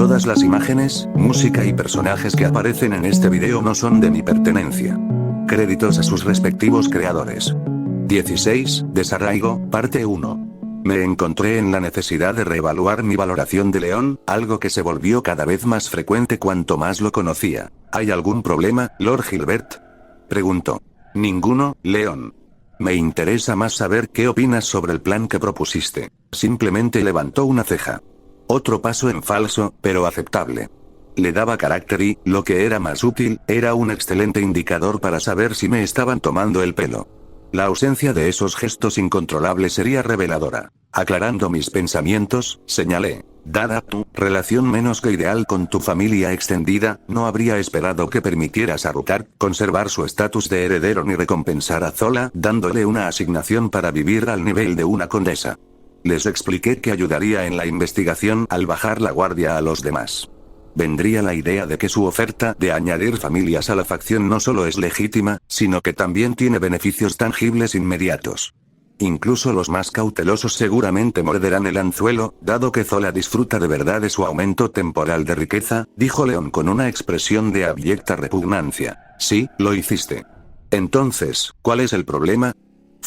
Todas las imágenes, música y personajes que aparecen en este video no son de mi pertenencia. Créditos a sus respectivos creadores. 16, Desarraigo, parte 1. Me encontré en la necesidad de reevaluar mi valoración de León, algo que se volvió cada vez más frecuente cuanto más lo conocía. ¿Hay algún problema, Lord Gilbert?, preguntó. Ninguno, León. Me interesa más saber qué opinas sobre el plan que propusiste. Simplemente levantó una ceja. Otro paso en falso, pero aceptable. Le daba carácter y, lo que era más útil, era un excelente indicador para saber si me estaban tomando el pelo. La ausencia de esos gestos incontrolables sería reveladora. Aclarando mis pensamientos, señalé. Dada tu relación menos que ideal con tu familia extendida, no habría esperado que permitieras a Rutard conservar su estatus de heredero ni recompensar a Zola dándole una asignación para vivir al nivel de una condesa. Les expliqué que ayudaría en la investigación al bajar la guardia a los demás. Vendría la idea de que su oferta de añadir familias a la facción no solo es legítima, sino que también tiene beneficios tangibles inmediatos. Incluso los más cautelosos seguramente morderán el anzuelo, dado que Zola disfruta de verdad de su aumento temporal de riqueza, dijo León con una expresión de abyecta repugnancia. Sí, lo hiciste. Entonces, ¿cuál es el problema?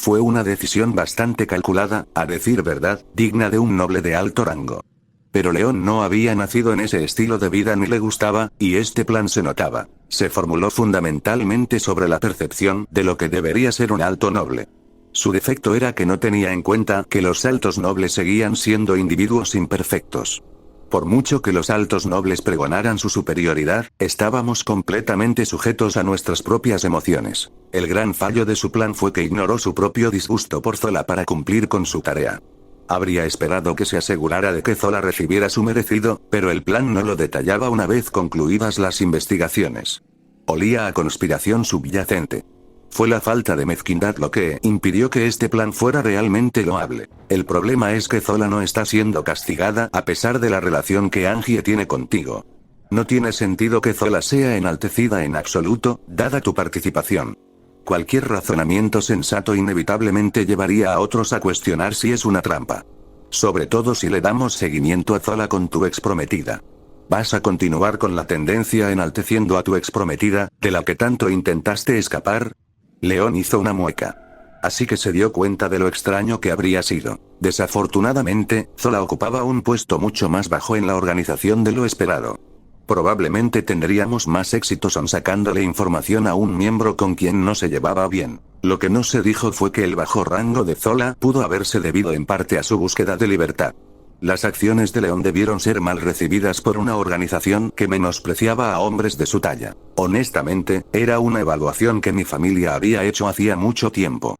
Fue una decisión bastante calculada, a decir verdad, digna de un noble de alto rango. Pero León no había nacido en ese estilo de vida ni le gustaba, y este plan se notaba. Se formuló fundamentalmente sobre la percepción de lo que debería ser un alto noble. Su defecto era que no tenía en cuenta que los altos nobles seguían siendo individuos imperfectos. Por mucho que los altos nobles pregonaran su superioridad, estábamos completamente sujetos a nuestras propias emociones. El gran fallo de su plan fue que ignoró su propio disgusto por Zola para cumplir con su tarea. Habría esperado que se asegurara de que Zola recibiera su merecido, pero el plan no lo detallaba una vez concluidas las investigaciones. Olía a conspiración subyacente. Fue la falta de mezquindad lo que impidió que este plan fuera realmente loable. El problema es que Zola no está siendo castigada a pesar de la relación que Angie tiene contigo. No tiene sentido que Zola sea enaltecida en absoluto, dada tu participación. Cualquier razonamiento sensato inevitablemente llevaría a otros a cuestionar si es una trampa. Sobre todo si le damos seguimiento a Zola con tu exprometida. ¿Vas a continuar con la tendencia enalteciendo a tu exprometida, de la que tanto intentaste escapar? León hizo una mueca. Así que se dio cuenta de lo extraño que habría sido. Desafortunadamente, Zola ocupaba un puesto mucho más bajo en la organización de lo esperado. Probablemente tendríamos más éxito sacándole información a un miembro con quien no se llevaba bien. Lo que no se dijo fue que el bajo rango de Zola pudo haberse debido en parte a su búsqueda de libertad. Las acciones de León debieron ser mal recibidas por una organización que menospreciaba a hombres de su talla. Honestamente, era una evaluación que mi familia había hecho hacía mucho tiempo.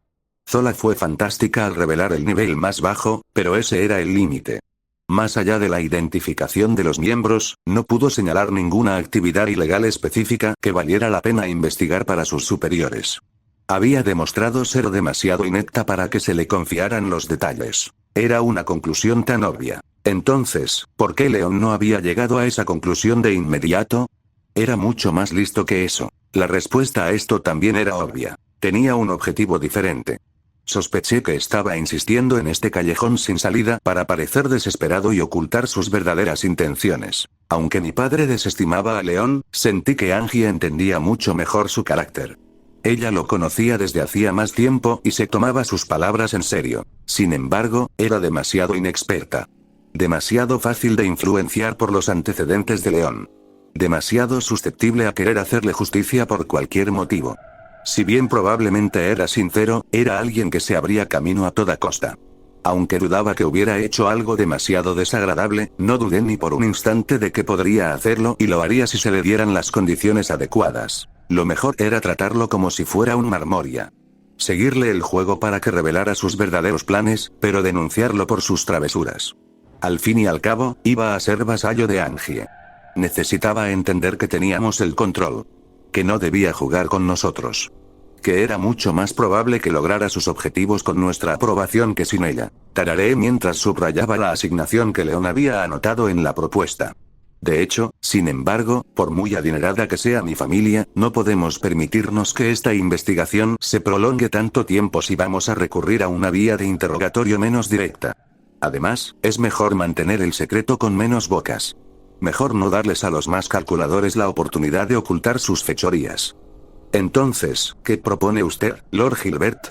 Zola fue fantástica al revelar el nivel más bajo, pero ese era el límite. Más allá de la identificación de los miembros, no pudo señalar ninguna actividad ilegal específica que valiera la pena investigar para sus superiores. Había demostrado ser demasiado inepta para que se le confiaran los detalles. Era una conclusión tan obvia. Entonces, ¿por qué León no había llegado a esa conclusión de inmediato? Era mucho más listo que eso. La respuesta a esto también era obvia. Tenía un objetivo diferente. Sospeché que estaba insistiendo en este callejón sin salida para parecer desesperado y ocultar sus verdaderas intenciones. Aunque mi padre desestimaba a León, sentí que Angie entendía mucho mejor su carácter. Ella lo conocía desde hacía más tiempo y se tomaba sus palabras en serio. Sin embargo, era demasiado inexperta. Demasiado fácil de influenciar por los antecedentes de León. Demasiado susceptible a querer hacerle justicia por cualquier motivo. Si bien probablemente era sincero, era alguien que se abría camino a toda costa. Aunque dudaba que hubiera hecho algo demasiado desagradable, no dudé ni por un instante de que podría hacerlo y lo haría si se le dieran las condiciones adecuadas. Lo mejor era tratarlo como si fuera un marmoria. Seguirle el juego para que revelara sus verdaderos planes, pero denunciarlo por sus travesuras. Al fin y al cabo, iba a ser vasallo de Angie. Necesitaba entender que teníamos el control. Que no debía jugar con nosotros. Que era mucho más probable que lograra sus objetivos con nuestra aprobación que sin ella. Tarareé mientras subrayaba la asignación que León había anotado en la propuesta. De hecho, sin embargo, por muy adinerada que sea mi familia, no podemos permitirnos que esta investigación se prolongue tanto tiempo si vamos a recurrir a una vía de interrogatorio menos directa. Además, es mejor mantener el secreto con menos bocas. Mejor no darles a los más calculadores la oportunidad de ocultar sus fechorías. Entonces, ¿qué propone usted, Lord Gilbert?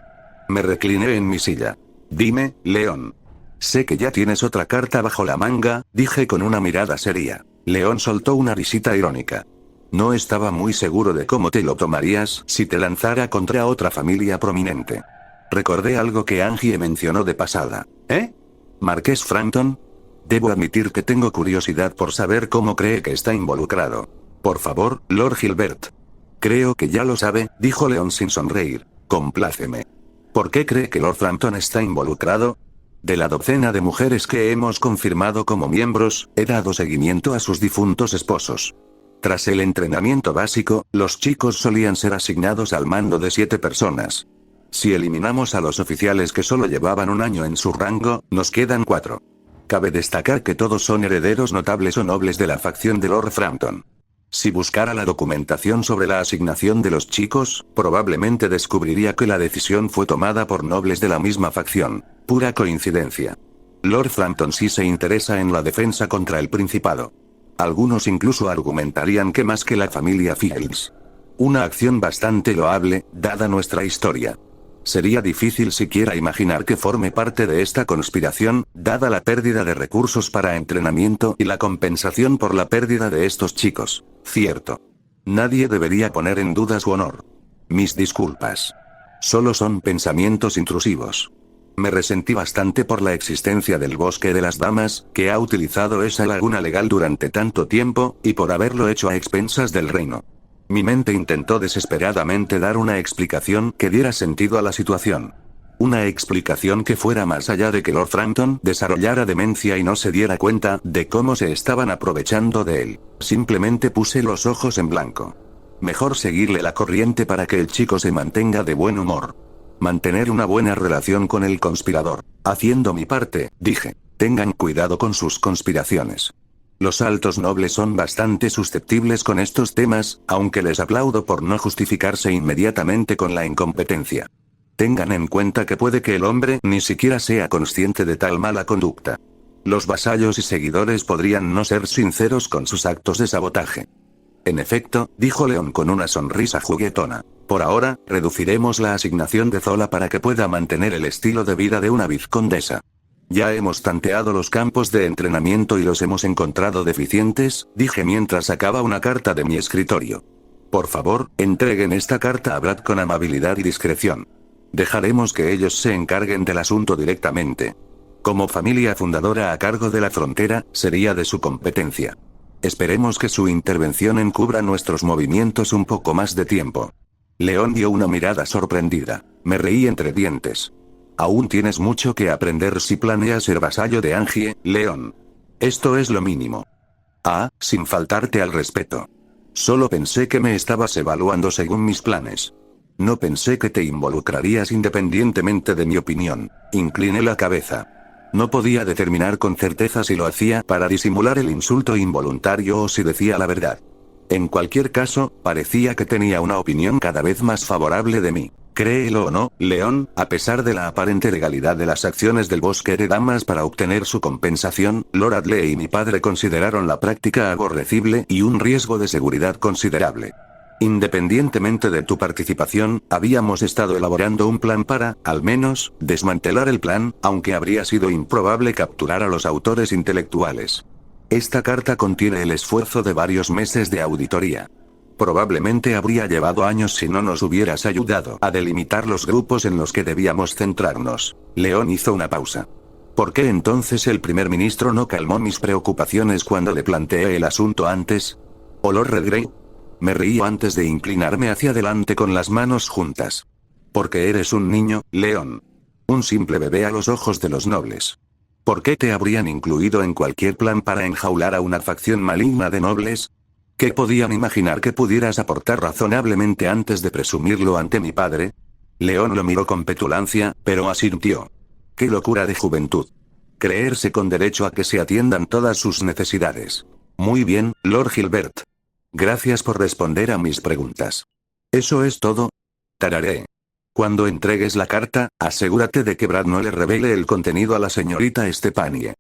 Me recliné en mi silla. Dime, León. Sé que ya tienes otra carta bajo la manga, dije con una mirada seria. León soltó una risita irónica. No estaba muy seguro de cómo te lo tomarías si te lanzara contra otra familia prominente. Recordé algo que Angie mencionó de pasada. ¿Eh? ¿Marqués Frampton? Debo admitir que tengo curiosidad por saber cómo cree que está involucrado. Por favor, Lord Gilbert. Creo que ya lo sabe, dijo León sin sonreír. Compláceme. ¿Por qué cree que Lord Frampton está involucrado? De la docena de mujeres que hemos confirmado como miembros, he dado seguimiento a sus difuntos esposos. Tras el entrenamiento básico, los chicos solían ser asignados al mando de 7 personas. Si eliminamos a los oficiales que solo llevaban un año en su rango, nos quedan 4. Cabe destacar que todos son herederos notables o nobles de la facción de Lord Frampton. Si buscara la documentación sobre la asignación de los chicos, probablemente descubriría que la decisión fue tomada por nobles de la misma facción. Pura coincidencia. Lord Frampton sí se interesa en la defensa contra el Principado. Algunos incluso argumentarían que más que la familia Fields. Una acción bastante loable, dada nuestra historia. Sería difícil siquiera imaginar que forme parte de esta conspiración, dada la pérdida de recursos para entrenamiento y la compensación por la pérdida de estos chicos. Cierto. Nadie debería poner en duda su honor. Mis disculpas. Solo son pensamientos intrusivos. Me resentí bastante por la existencia del Bosque de las Damas, que ha utilizado esa laguna legal durante tanto tiempo, y por haberlo hecho a expensas del reino. Mi mente intentó desesperadamente dar una explicación que diera sentido a la situación. Una explicación que fuera más allá de que Lord Frampton desarrollara demencia y no se diera cuenta de cómo se estaban aprovechando de él. Simplemente puse los ojos en blanco. Mejor seguirle la corriente para que el chico se mantenga de buen humor. Mantener una buena relación con el conspirador. Haciendo mi parte, dije. Tengan cuidado con sus conspiraciones. Los altos nobles son bastante susceptibles con estos temas, aunque les aplaudo por no justificarse inmediatamente con la incompetencia. Tengan en cuenta que puede que el hombre ni siquiera sea consciente de tal mala conducta. Los vasallos y seguidores podrían no ser sinceros con sus actos de sabotaje. En efecto, dijo León con una sonrisa juguetona. Por ahora, reduciremos la asignación de Zola para que pueda mantener el estilo de vida de una vizcondesa. Ya hemos tanteado los campos de entrenamiento y los hemos encontrado deficientes, dije mientras sacaba una carta de mi escritorio. Por favor, entreguen esta carta a Brad con amabilidad y discreción. Dejaremos que ellos se encarguen del asunto directamente. Como familia fundadora a cargo de la frontera, sería de su competencia. Esperemos que su intervención encubra nuestros movimientos un poco más de tiempo. León dio una mirada sorprendida. Me reí entre dientes. Aún tienes mucho que aprender si planeas ser vasallo de Angie, León. Esto es lo mínimo. Ah, sin faltarte al respeto. Solo pensé que me estabas evaluando según mis planes. No pensé que te involucrarías independientemente de mi opinión. Incliné la cabeza. No podía determinar con certeza si lo hacía para disimular el insulto involuntario o si decía la verdad. En cualquier caso, parecía que tenía una opinión cada vez más favorable de mí. Créelo o no, León, a pesar de la aparente legalidad de las acciones del Bosque de Damas para obtener su compensación, Lord Adley y mi padre consideraron la práctica aborrecible y un riesgo de seguridad considerable. Independientemente de tu participación, habíamos estado elaborando un plan para, al menos, desmantelar el plan, aunque habría sido improbable capturar a los autores intelectuales. Esta carta contiene el esfuerzo de varios meses de auditoría. Probablemente habría llevado años si no nos hubieras ayudado a delimitar los grupos en los que debíamos centrarnos. León hizo una pausa. ¿Por qué entonces el primer ministro no calmó mis preocupaciones cuando le planteé el asunto antes? ¿O Lord Redgrave? Me reí antes de inclinarme hacia adelante con las manos juntas. Porque eres un niño, León. Un simple bebé a los ojos de los nobles. ¿Por qué te habrían incluido en cualquier plan para enjaular a una facción maligna de nobles? ¿Qué podían imaginar que pudieras aportar razonablemente antes de presumirlo ante mi padre? León lo miró con petulancia, pero asintió. ¡Qué locura de juventud! Creerse con derecho a que se atiendan todas sus necesidades. Muy bien, Lord Gilbert. Gracias por responder a mis preguntas. ¿Eso es todo? Tarareé. Cuando entregues la carta, asegúrate de que Brad no le revele el contenido a la señorita Stepanie.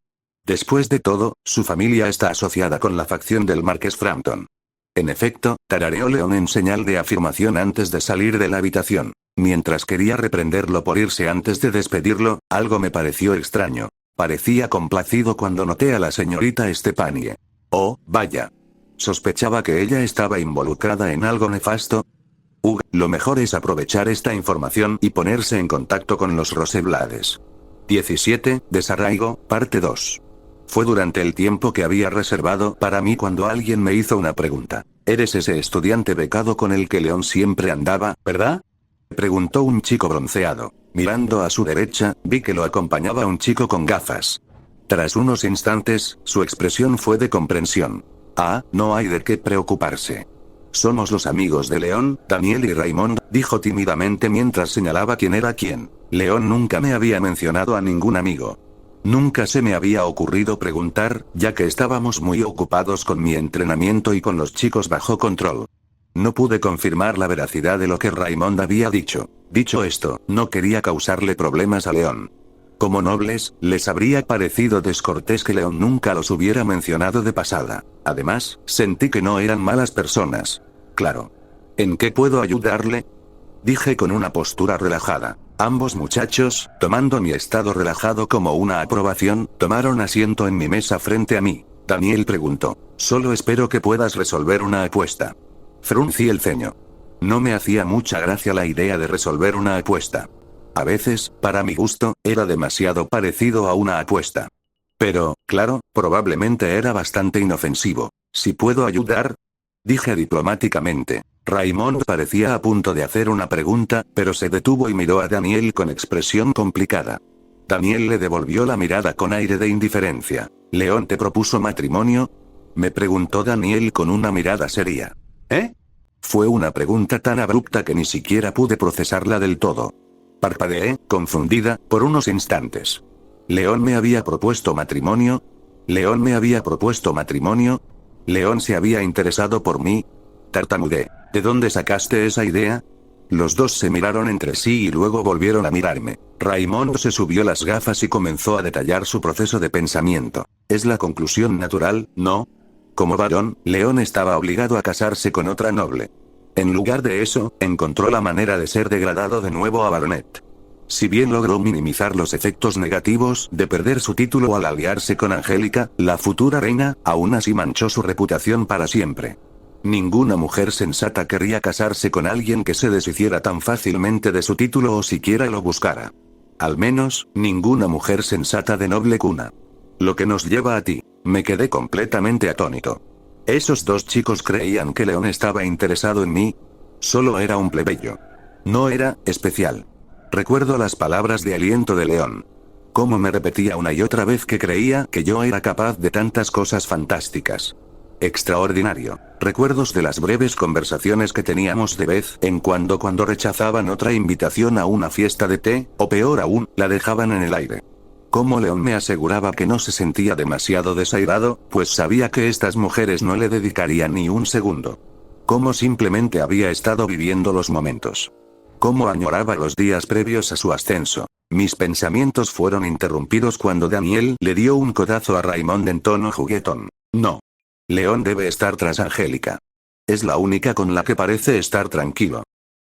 Después de todo, su familia está asociada con la facción del Marqués Frampton. En efecto, tarareó León en señal de afirmación antes de salir de la habitación. Mientras quería reprenderlo por irse antes de despedirlo, algo me pareció extraño. Parecía complacido cuando noté a la señorita Stepanie. Oh, vaya. Sospechaba que ella estaba involucrada en algo nefasto. Lo mejor es aprovechar esta información y ponerse en contacto con los Roseblades. 17, Desarraigo, parte 2. Fue durante el tiempo que había reservado para mí cuando alguien me hizo una pregunta. ¿Eres ese estudiante becado con el que León siempre andaba, verdad? Preguntó un chico bronceado. Mirando a su derecha, vi que lo acompañaba un chico con gafas. Tras unos instantes, su expresión fue de comprensión. Ah, no hay de qué preocuparse. Somos los amigos de León, Daniel y Raymond, dijo tímidamente mientras señalaba quién era quién. León nunca me había mencionado a ningún amigo. Nunca se me había ocurrido preguntar, ya que estábamos muy ocupados con mi entrenamiento y con los chicos bajo control. No pude confirmar la veracidad de lo que Raymond había dicho. Dicho esto, no quería causarle problemas a León. Como nobles, les habría parecido descortés que León nunca los hubiera mencionado de pasada. Además, sentí que no eran malas personas. Claro. ¿En qué puedo ayudarle? Dije con una postura relajada. Ambos muchachos, tomando mi estado relajado como una aprobación, tomaron asiento en mi mesa frente a mí. Daniel preguntó. Solo espero que puedas resolver una apuesta. Fruncí el ceño. No me hacía mucha gracia la idea de resolver una apuesta. A veces, para mi gusto, era demasiado parecido a una apuesta. Pero, claro, probablemente era bastante inofensivo. ¿Si puedo ayudar? Dije diplomáticamente. Raymond parecía a punto de hacer una pregunta, pero se detuvo y miró a Daniel con expresión complicada. Daniel le devolvió la mirada con aire de indiferencia. ¿León te propuso matrimonio? Me preguntó Daniel con una mirada seria. ¿Eh? Fue una pregunta tan abrupta que ni siquiera pude procesarla del todo. Parpadeé, confundida, por unos instantes. ¿León me había propuesto matrimonio? ¿León me había propuesto matrimonio? ¿León se había interesado por mí? Tartamudeé. ¿De dónde sacaste esa idea? Los dos se miraron entre sí y luego volvieron a mirarme. Raymond se subió las gafas y comenzó a detallar su proceso de pensamiento. Es la conclusión natural, ¿no? Como varón, León estaba obligado a casarse con otra noble. En lugar de eso, encontró la manera de ser degradado de nuevo a baronet. Si bien logró minimizar los efectos negativos de perder su título al aliarse con Angélica, la futura reina, aún así manchó su reputación para siempre. Ninguna mujer sensata querría casarse con alguien que se deshiciera tan fácilmente de su título o siquiera lo buscara. Al menos, ninguna mujer sensata de noble cuna. Lo que nos lleva a ti. Me quedé completamente atónito. Esos dos chicos creían que León estaba interesado en mí. Solo era un plebeyo. No era especial. Recuerdo las palabras de aliento de León. Cómo me repetía una y otra vez que creía que yo era capaz de tantas cosas fantásticas. Extraordinario. Recuerdos de las breves conversaciones que teníamos de vez en cuando rechazaban otra invitación a una fiesta de té, o peor aún, la dejaban en el aire. Cómo León me aseguraba que no se sentía demasiado desairado, pues sabía que estas mujeres no le dedicarían ni un segundo. Cómo simplemente había estado viviendo los momentos. Cómo añoraba los días previos a su ascenso. Mis pensamientos fueron interrumpidos cuando Daniel le dio un codazo a Raymond en tono juguetón. No. León debe estar tras Angélica. Es la única con la que parece estar tranquilo.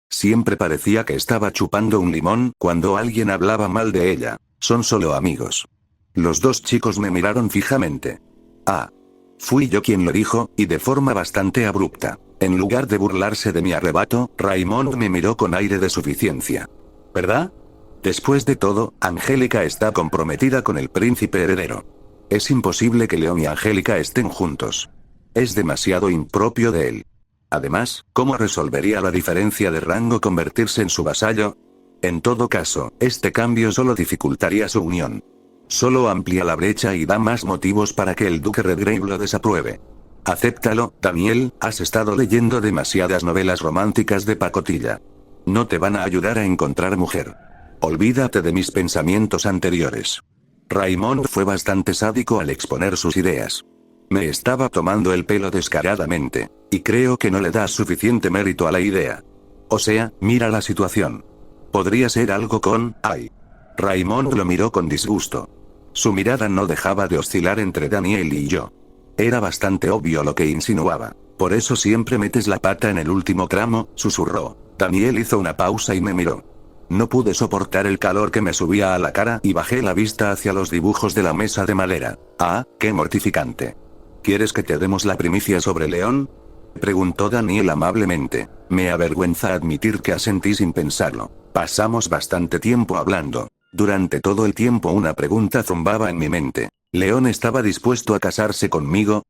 Siempre parecía que estaba chupando un limón cuando alguien hablaba mal de ella. Son solo amigos. Los dos chicos me miraron fijamente. Ah. Fui yo quien lo dijo, y de forma bastante abrupta. En lugar de burlarse de mi arrebato, Raymond me miró con aire de suficiencia. ¿Verdad? Después de todo, Angélica está comprometida con el príncipe heredero. Es imposible que León y Angélica estén juntos. Es demasiado impropio de él. Además, ¿cómo resolvería la diferencia de rango convertirse en su vasallo? En todo caso, este cambio solo dificultaría su unión. Solo amplía la brecha y da más motivos para que el duque Redgrave lo desapruebe. Acéptalo, Daniel, has estado leyendo demasiadas novelas románticas de pacotilla. No te van a ayudar a encontrar mujer. Olvídate de mis pensamientos anteriores. Raymond fue bastante sádico al exponer sus ideas. Me estaba tomando el pelo descaradamente, y creo que no le das suficiente mérito a la idea. O sea, mira la situación. Podría ser algo con... Ay. Raymond lo miró con disgusto. Su mirada no dejaba de oscilar entre Daniel y yo. Era bastante obvio lo que insinuaba. Por eso siempre metes la pata en el último tramo, susurró. Daniel hizo una pausa y me miró. No pude soportar el calor que me subía a la cara y bajé la vista hacia los dibujos de la mesa de madera. Ah, qué mortificante. ¿Quieres que te demos la primicia sobre León? Preguntó Daniel amablemente. Me avergüenza admitir que asentí sin pensarlo. Pasamos bastante tiempo hablando. Durante todo el tiempo una pregunta zumbaba en mi mente. ¿León estaba dispuesto a casarse conmigo?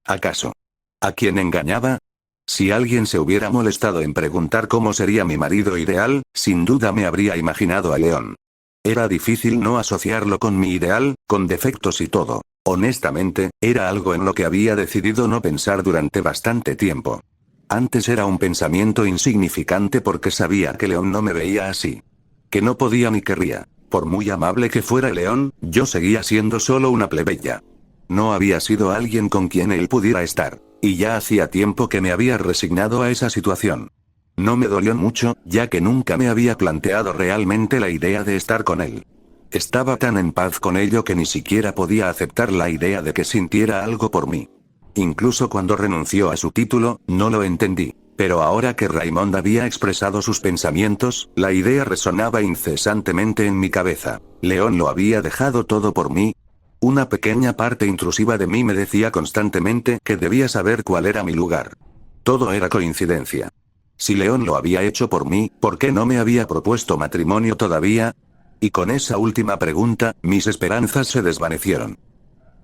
¿Acaso? ¿A quién engañaba? Si alguien se hubiera molestado en preguntar cómo sería mi marido ideal, sin duda me habría imaginado a León. Era difícil no asociarlo con mi ideal, con defectos y todo. Honestamente, era algo en lo que había decidido no pensar durante bastante tiempo. Antes era un pensamiento insignificante porque sabía que León no me veía así. Que no podía ni querría. Por muy amable que fuera León, yo seguía siendo solo una plebeya. No había sido alguien con quien él pudiera estar. Y ya hacía tiempo que me había resignado a esa situación. No me dolió mucho, ya que nunca me había planteado realmente la idea de estar con él. Estaba tan en paz con ello que ni siquiera podía aceptar la idea de que sintiera algo por mí. Incluso cuando renunció a su título, no lo entendí. Pero ahora que Raymond había expresado sus pensamientos, la idea resonaba incesantemente en mi cabeza. ¿León lo había dejado todo por mí? Una pequeña parte intrusiva de mí me decía constantemente que debía saber cuál era mi lugar. Todo era coincidencia. Si León lo había hecho por mí, ¿por qué no me había propuesto matrimonio todavía? Y con esa última pregunta, mis esperanzas se desvanecieron.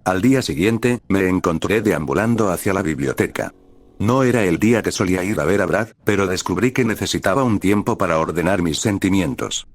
Al día siguiente, me encontré deambulando hacia la biblioteca. No era el día que solía ir a ver a Brad, pero descubrí que necesitaba un tiempo para ordenar mis sentimientos.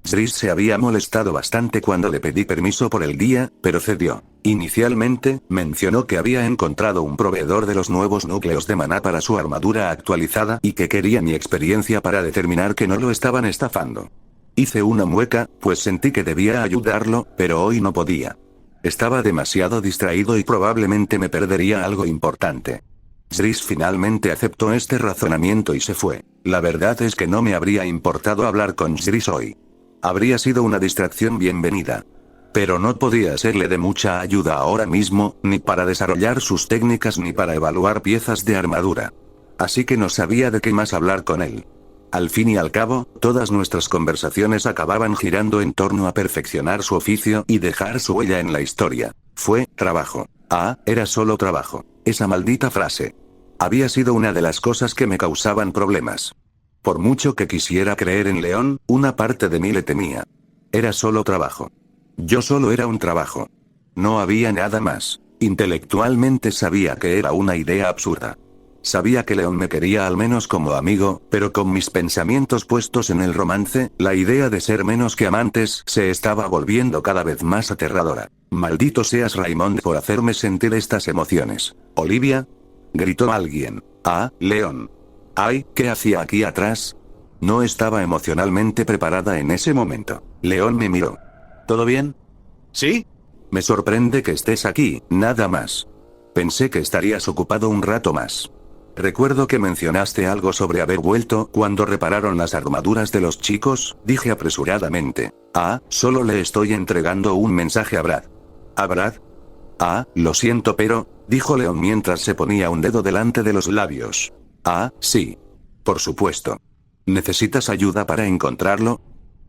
Chris se había molestado bastante cuando le pedí permiso por el día, pero cedió. Inicialmente, mencionó que había encontrado un proveedor de los nuevos núcleos de maná para su armadura actualizada y que quería mi experiencia para determinar que no lo estaban estafando. Hice una mueca, pues sentí que debía ayudarlo, pero hoy no podía. Estaba demasiado distraído y probablemente me perdería algo importante. Chris finalmente aceptó este razonamiento y se fue. La verdad es que no me habría importado hablar con Chris hoy. Habría sido una distracción bienvenida. Pero no podía serle de mucha ayuda ahora mismo, ni para desarrollar sus técnicas ni para evaluar piezas de armadura. Así que no sabía de qué más hablar con él. Al fin y al cabo, todas nuestras conversaciones acababan girando en torno a perfeccionar su oficio y dejar su huella en la historia. Fue trabajo. Ah, era solo trabajo. Esa maldita frase. Había sido una de las cosas que me causaban problemas. Por mucho que quisiera creer en León, una parte de mí le temía. Era solo trabajo. Yo solo era un trabajo. No había nada más. Intelectualmente sabía que era una idea absurda. Sabía que León me quería al menos como amigo, pero con mis pensamientos puestos en el romance, la idea de ser menos que amantes se estaba volviendo cada vez más aterradora. Maldito seas Raymond por hacerme sentir estas emociones. ¿Olivia? Gritó alguien. Ah, León. Ay, ¿qué hacía aquí atrás? No estaba emocionalmente preparada en ese momento. León me miró. ¿Todo bien? ¿Sí? Me sorprende que estés aquí, nada más. Pensé que estarías ocupado un rato más. Recuerdo que mencionaste algo sobre haber vuelto cuando repararon las armaduras de los chicos, dije apresuradamente. Ah, solo le estoy entregando un mensaje a Brad. ¿A Brad? Ah, lo siento pero, dijo León mientras se ponía un dedo delante de los labios. Ah, sí. Por supuesto. ¿Necesitas ayuda para encontrarlo?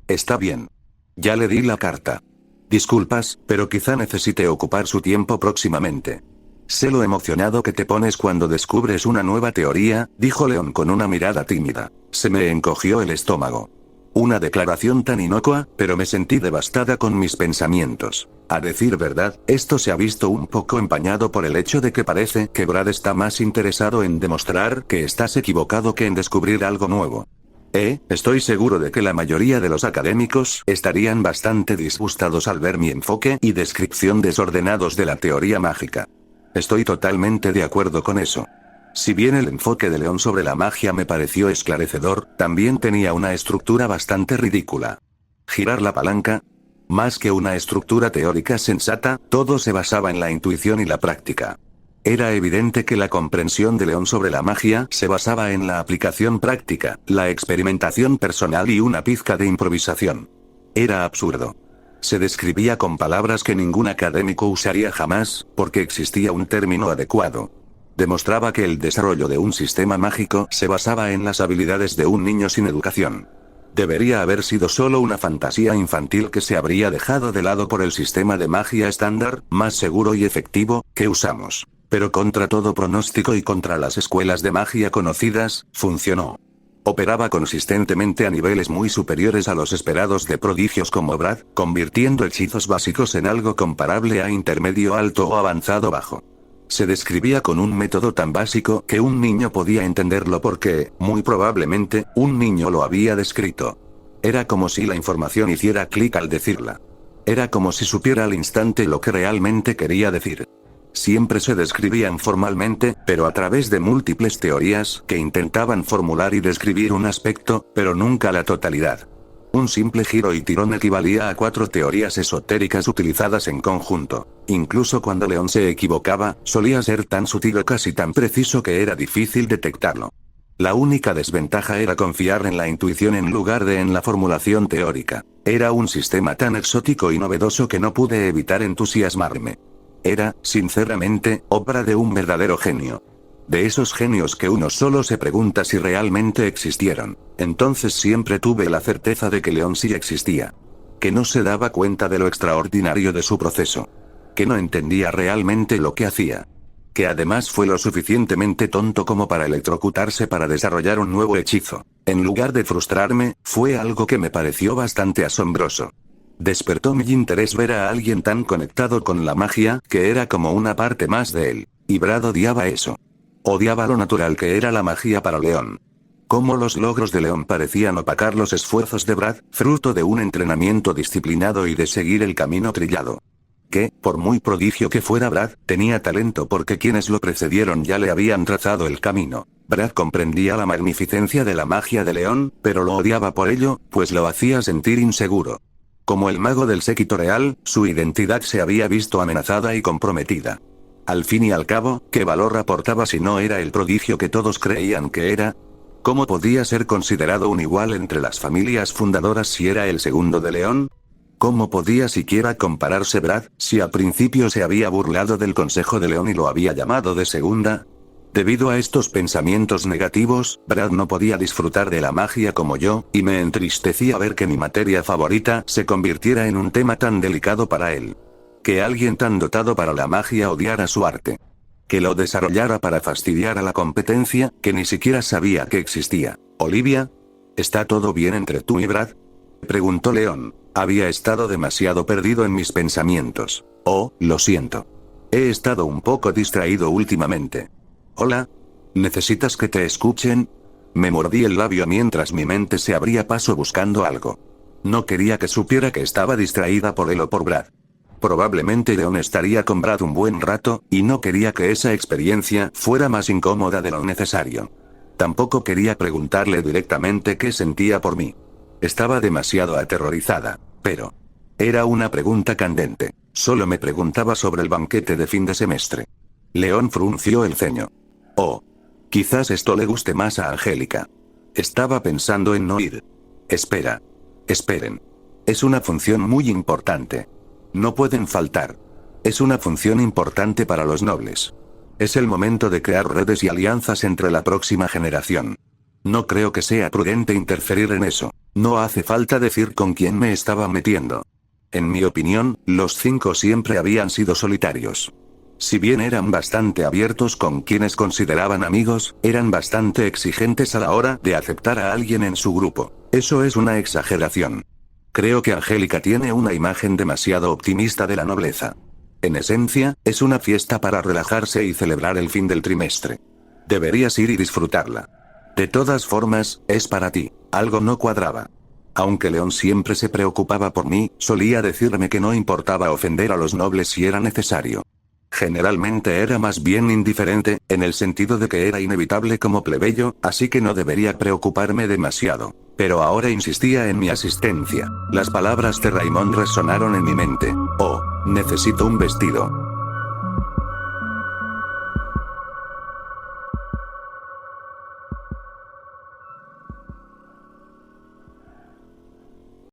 Está bien. Ya le di la carta. Disculpas, pero quizá necesite ocupar su tiempo próximamente. Sé lo emocionado que te pones cuando descubres una nueva teoría, dijo León con una mirada tímida. Se me encogió el estómago. Una declaración tan inocua, pero me sentí devastada con mis pensamientos. A decir verdad, esto se ha visto un poco empañado por el hecho de que parece que Brad está más interesado en demostrar que estás equivocado que en descubrir algo nuevo. Estoy seguro de que la mayoría de los académicos estarían bastante disgustados al ver mi enfoque y descripción desordenados de la teoría mágica. Estoy totalmente de acuerdo con eso. Si bien el enfoque de León sobre la magia me pareció esclarecedor, también tenía una estructura bastante ridícula. Girar la palanca. Más que una estructura teórica sensata, todo se basaba en la intuición y la práctica. Era evidente que la comprensión de León sobre la magia se basaba en la aplicación práctica, la experimentación personal y una pizca de improvisación. Era absurdo. Se describía con palabras que ningún académico usaría jamás, porque existía un término adecuado. Demostraba que el desarrollo de un sistema mágico se basaba en las habilidades de un niño sin educación. Debería haber sido solo una fantasía infantil que se habría dejado de lado por el sistema de magia estándar, más seguro y efectivo, que usamos. Pero contra todo pronóstico y contra las escuelas de magia conocidas, funcionó. Operaba consistentemente a niveles muy superiores a los esperados de prodigios como Brad, convirtiendo hechizos básicos en algo comparable a intermedio alto o avanzado bajo. Se describía con un método tan básico que un niño podía entenderlo porque, muy probablemente, un niño lo había descrito. Era como si la información hiciera clic al decirla. Era como si supiera al instante lo que realmente quería decir. Siempre se describían formalmente, pero a través de múltiples teorías que intentaban formular y describir un aspecto, pero nunca la totalidad. Un simple giro y tirón equivalía a 4 teorías esotéricas utilizadas en conjunto. Incluso cuando León se equivocaba, solía ser tan sutil o casi tan preciso que era difícil detectarlo. La única desventaja era confiar en la intuición en lugar de en la formulación teórica. Era un sistema tan exótico y novedoso que no pude evitar entusiasmarme. Era, sinceramente, obra de un verdadero genio. De esos genios que uno solo se pregunta si realmente existieron. Entonces siempre tuve la certeza de que León sí existía. Que no se daba cuenta de lo extraordinario de su proceso. Que no entendía realmente lo que hacía. Que además fue lo suficientemente tonto como para electrocutarse para desarrollar un nuevo hechizo. En lugar de frustrarme, fue algo que me pareció bastante asombroso. Despertó mi interés ver a alguien tan conectado con la magia, que era como una parte más de él. Y Brad odiaba eso. Odiaba lo natural que era la magia para León. Cómo los logros de León parecían opacar los esfuerzos de Brad, fruto de un entrenamiento disciplinado y de seguir el camino trillado. Que, por muy prodigio que fuera Brad, tenía talento porque quienes lo precedieron ya le habían trazado el camino. Brad comprendía la magnificencia de la magia de León, pero lo odiaba por ello, pues lo hacía sentir inseguro. Como el mago del séquito real, su identidad se había visto amenazada y comprometida. Al fin y al cabo, ¿qué valor aportaba si no era el prodigio que todos creían que era? ¿Cómo podía ser considerado un igual entre las familias fundadoras si era el segundo de León? ¿Cómo podía siquiera compararse Brad, si al principio se había burlado del Consejo de León y lo había llamado de segunda? Debido a estos pensamientos negativos, Brad no podía disfrutar de la magia como yo, y me entristecía ver que mi materia favorita se convirtiera en un tema tan delicado para él. Que alguien tan dotado para la magia odiara su arte. Que lo desarrollara para fastidiar a la competencia, que ni siquiera sabía que existía. ¿Olivia? ¿Está todo bien entre tú y Brad? Preguntó León. Había estado demasiado perdido en mis pensamientos. Oh, lo siento. He estado un poco distraído últimamente. Hola. ¿Necesitas que te escuchen? Me mordí el labio mientras mi mente se abría paso buscando algo. No quería que supiera que estaba distraída por él o por Brad. Probablemente León estaría con Brad un buen rato, y no quería que esa experiencia fuera más incómoda de lo necesario. Tampoco quería preguntarle directamente qué sentía por mí. Estaba demasiado aterrorizada, pero... Era una pregunta candente. Solo me preguntaba sobre el banquete de fin de semestre. León frunció el ceño. Oh. Quizás esto le guste más a Angélica. Estaba pensando en no ir. Espera. Esperen. Es una función muy importante. No pueden faltar. Es una función importante para los nobles. Es el momento de crear redes y alianzas entre la próxima generación. No creo que sea prudente interferir en eso. No hace falta decir con quién me estaba metiendo. En mi opinión, los 5 siempre habían sido solitarios. Si bien eran bastante abiertos con quienes consideraban amigos, eran bastante exigentes a la hora de aceptar a alguien en su grupo. Eso es una exageración. Creo que Angélica tiene una imagen demasiado optimista de la nobleza. En esencia, es una fiesta para relajarse y celebrar el fin del trimestre. Deberías ir y disfrutarla. De todas formas, es para ti. Algo no cuadraba. Aunque León siempre se preocupaba por mí, solía decirme que no importaba ofender a los nobles si era necesario. Generalmente era más bien indiferente, en el sentido de que era inevitable como plebeyo, así que no debería preocuparme demasiado. Pero ahora insistía en mi asistencia. Las palabras de Raymond resonaron en mi mente. Oh, necesito un vestido.